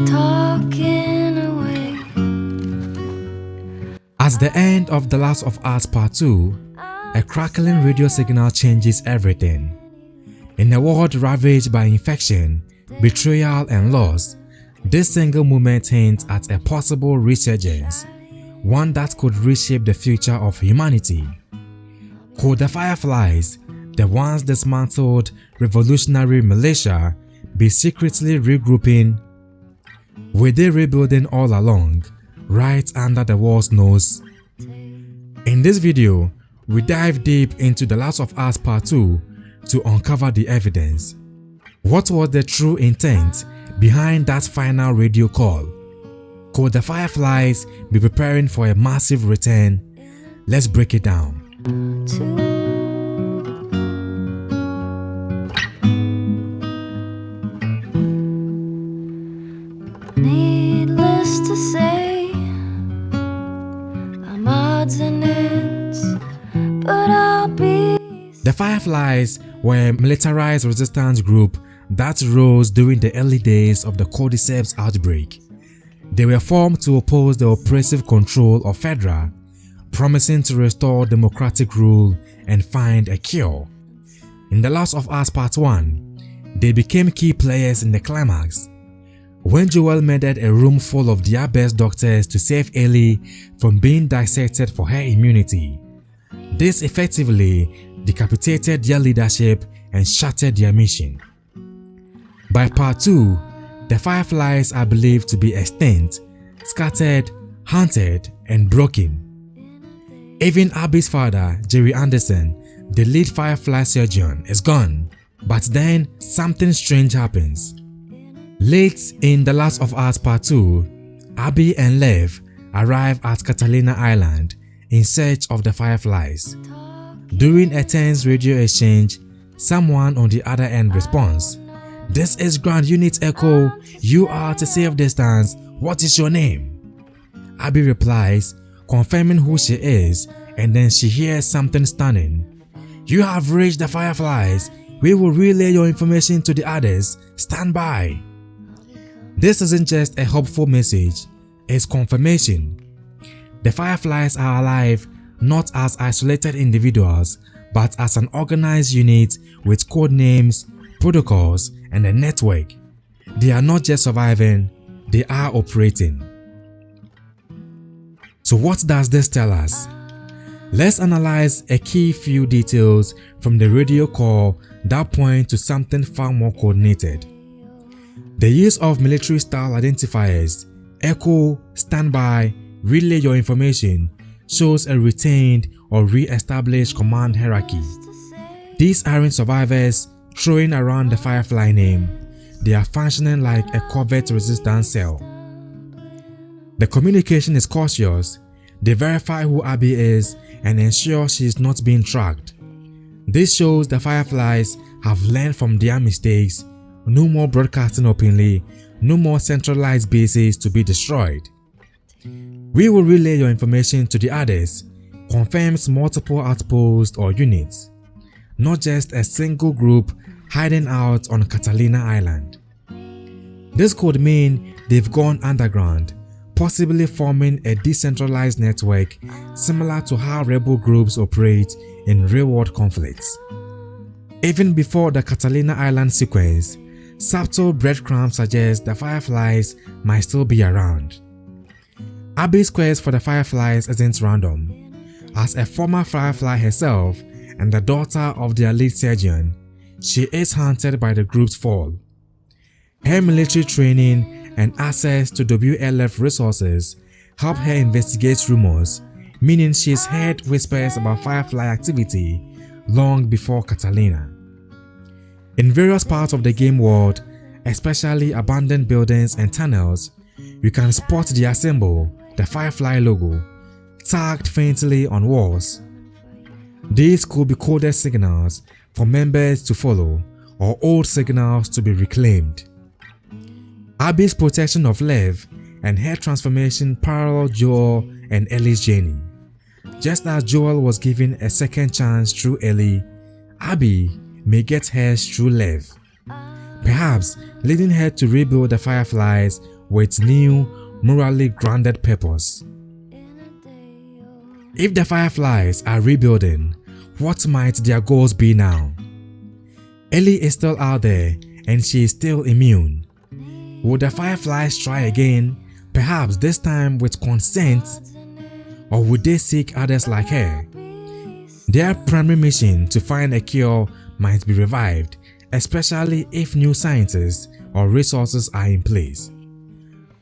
talking away. At the end of The Last of Us Part 2, a crackling radio signal changes everything. In a world ravaged by infection, betrayal and loss, this single moment hints at a possible resurgence, one that could reshape the future of humanity. Could the Fireflies, the once dismantled revolutionary militia, be secretly regrouping? Were they rebuilding all along, right under the world's nose? In this video, we dive deep into The Last of Us Part 2 to uncover the evidence. What was the true intent behind that final radio call? Could the Fireflies be preparing for a massive return? Let's break it down. Needless to say, I'm odds and ends, but I'll be. The Fireflies were a militarized resistance group that rose during the early days of the Cordyceps outbreak. They were formed to oppose the oppressive control of Fedra, promising to restore democratic rule and find a cure. In The Last of Us Part 1, they became key players in the climax. When Joel murdered a room full of their best doctors to save Ellie from being dissected for her immunity, this effectively decapitated their leadership and shattered their mission. By Part 2, the Fireflies are believed to be extinct, scattered, hunted, and broken. Even Abby's father, Jerry Anderson, the lead Firefly surgeon, is gone. But then something strange happens. Late in The Last of Us Part 2, Abby and Lev arrive at Catalina Island in search of the Fireflies. During a tense radio exchange, someone on the other end responds, "This is Ground Unit Echo, you are at a safe distance, what is your name?" Abby replies, confirming who she is, and then she hears something stunning. "You have reached the Fireflies, we will relay your information to the others, stand by." This isn't just a hopeful message, it's confirmation. The Fireflies are alive not as isolated individuals, but as an organized unit with code names, protocols, and a network. They are not just surviving, they are operating. So what does this tell us? Let's analyze a key few details from the radio call that point to something far more coordinated. The use of military-style identifiers, echo, standby, relay your information, shows a retained or re-established command hierarchy. These aren't survivors throwing around the Firefly name, they are functioning like a covert resistance cell. The communication is cautious, they verify who Abby is and ensure she is not being tracked. This shows the Fireflies have learned from their mistakes, no more broadcasting openly, no more centralized bases to be destroyed. "We will relay your information to the others," confirms multiple outposts or units, not just a single group hiding out on Catalina Island. This could mean they've gone underground, possibly forming a decentralized network similar to how rebel groups operate in real-world conflicts. Even before the Catalina Island sequence, subtle breadcrumbs suggest the Fireflies might still be around. Abby's quest for the Fireflies isn't random. As a former Firefly herself and the daughter of their lead surgeon, she is haunted by the group's fall. Her military training and access to WLF resources help her investigate rumors, meaning she's heard whispers about Firefly activity long before Catalina. In various parts of the game world, especially abandoned buildings and tunnels, you can spot their symbol, the Firefly logo, tagged faintly on walls. These could be coded signals for members to follow or old signals to be reclaimed. Abby's protection of Lev and her transformation parallel Joel and Ellie's journey. Just as Joel was given a second chance through Ellie, Abby may get hers through Lev. perhaps leading her to rebuild the Fireflies with new, morally grounded purpose. If the Fireflies are rebuilding, what might their goals be now? Ellie is still out there and she is still immune. Would the Fireflies try again, perhaps this time with consent? Or would they seek others like her? Their primary mission to find a cure might be revived, especially if new scientists or resources are in place.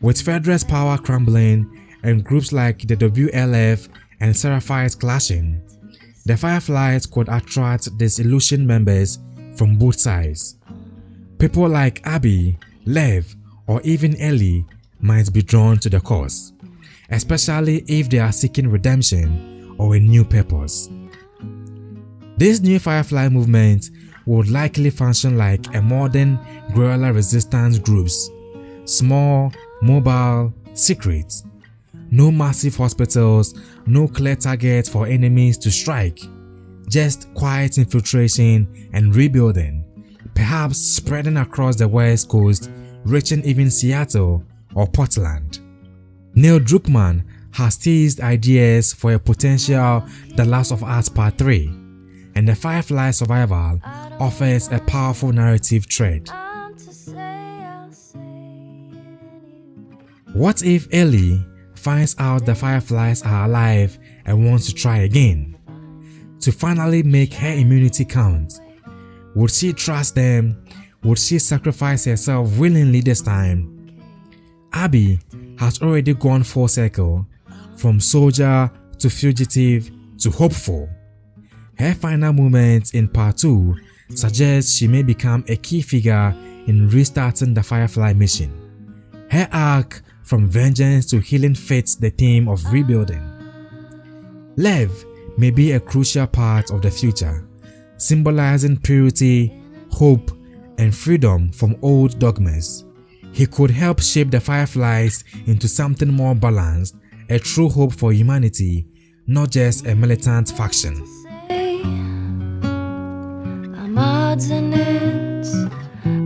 With Federa's power crumbling and groups like the WLF and Seraphites clashing, the Fireflies could attract disillusioned members from both sides. People like Abby, Lev, or even Ellie might be drawn to the cause, especially if they are seeking redemption or a new purpose. This new Firefly movement would likely function like a modern guerrilla resistance groups, small, mobile, secret. No massive hospitals, no clear targets for enemies to strike, just quiet infiltration and rebuilding, perhaps spreading across the West Coast, reaching even Seattle or Portland. Neil Druckmann has teased ideas for a potential The Last of Us Part 3, and the Firefly survival offers a powerful narrative thread. What if Ellie finds out the Fireflies are alive and wants to try again? To finally make her immunity count, would she trust them? Would she sacrifice herself willingly this time? Abby has already gone full circle, from soldier to fugitive to hopeful. Her final moments in Part 2 suggest she may become a key figure in restarting the Firefly mission. Her arc from vengeance to healing fits the theme of rebuilding. Lev may be a crucial part of the future, symbolizing purity, hope, and freedom from old dogmas. He could help shape the Fireflies into something more balanced, a true hope for humanity, not just a militant faction. I'm odds and ends,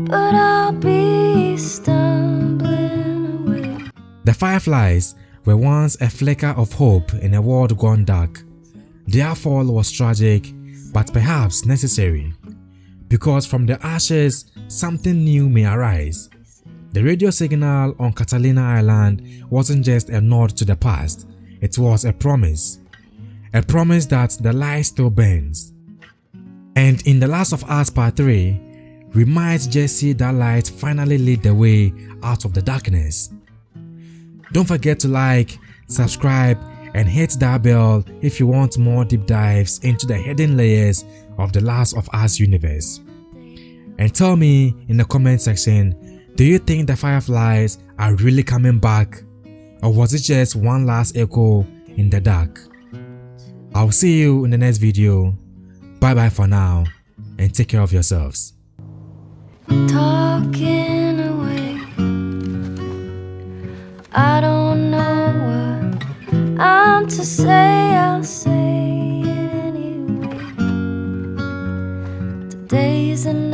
but I'll be stumbling away. The Fireflies were once a flicker of hope in a world gone dark. Their fall was tragic, but perhaps necessary, because from the ashes, something new may arise. The radio signal on Catalina Island wasn't just a nod to the past, it was a promise. A promise that the light still burns. And in The Last of Us Part 3, we might just see that light finally lead the way out of the darkness. Don't forget to like, subscribe, and hit that bell if you want more deep dives into the hidden layers of The Last of Us universe. And tell me in the comment section, do you think the Fireflies are really coming back, or was it just one last echo in the dark? I'll see you in the next video. Bye bye for now, and take care of yourselves. Talking away, I don't know what I'm to say, I'll say